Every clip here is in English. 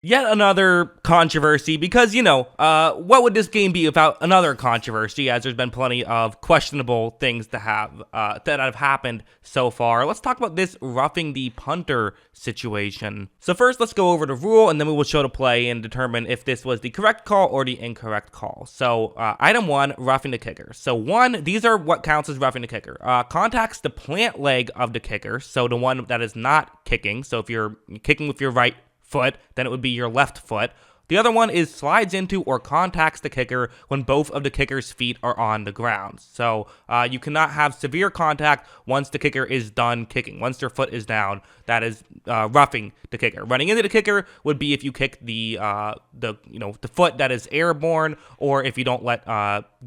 Yet another controversy because, what would this game be without another controversy, as there's been plenty of questionable things that have happened so far. Let's talk about this roughing the punter situation. So first, let's go over the rule, and then we will show the play and determine if this was the correct call or the incorrect call. So item 1, roughing the kicker. So 1, these are what counts as roughing the kicker. Contacts the plant leg of the kicker, so the one that is not kicking. So if you're kicking with your right foot, then it would be your left foot. The other one is slides into or contacts the kicker when both of the kicker's feet are on the ground. So you cannot have severe contact once the kicker is done kicking. Once their foot is down, that is roughing the kicker. Running into the kicker would be if you kick the foot that is airborne, or if you don't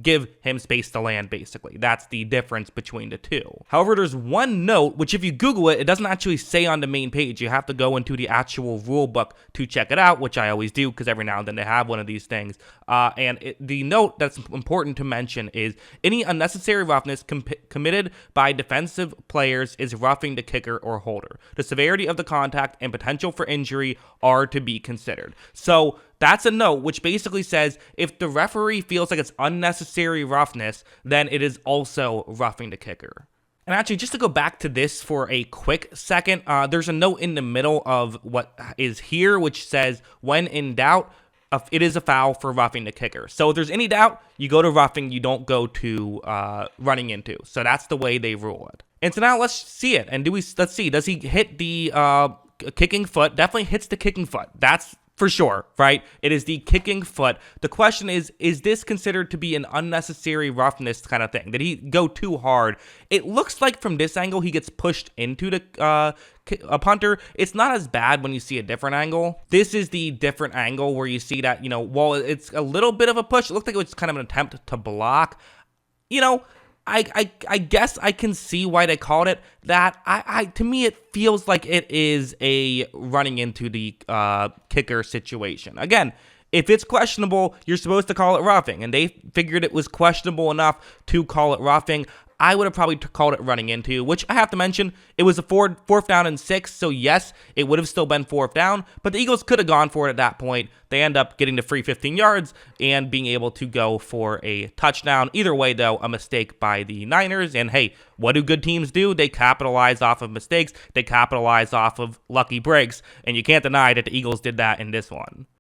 give him space to land. Basically, that's the difference between the two. However, there's one note which, if you Google it, it doesn't actually say on the main page. You have to go into the actual rule book to check it out, which I always do because every now and then they have one of these things. The note that's important to mention is any unnecessary roughness committed by defensive players is roughing the kicker or holder. The severity of the contact and potential for injury are to be considered. So that's a note which basically says if the referee feels like it's unnecessary roughness, then it is also roughing the kicker. And actually, just to go back to this for a quick second, there's a note in the middle of what is here which says, when in doubt, it is a foul for roughing the kicker. So if there's any doubt, you go to roughing, you don't go to running into. So that's the way they rule it. And so now let's see it. And let's see, does he hit the kicking foot? Definitely hits the kicking foot. That's for sure, right? It is the kicking foot. The question is this considered to be an unnecessary roughness kind of thing? Did he go too hard? It looks like from this angle, he gets pushed into a punter. It's not as bad when you see a different angle. This is the different angle where you see that, while it's a little bit of a push, it looked like it was kind of an attempt to block. I guess I can see why they called it that. To me, it feels like it is a running into the kicker situation. Again, if it's questionable, you're supposed to call it roughing, and they figured it was questionable enough to call it roughing. I would have probably called it running into, which I have to mention, it was a fourth down and 6, so yes, it would have still been fourth down, but the Eagles could have gone for it at that point. They end up getting the free 15 yards and being able to go for a touchdown. Either way, though, a mistake by the Niners, and hey, what do good teams do? They capitalize off of mistakes. They capitalize off of lucky breaks, and you can't deny that the Eagles did that in this one.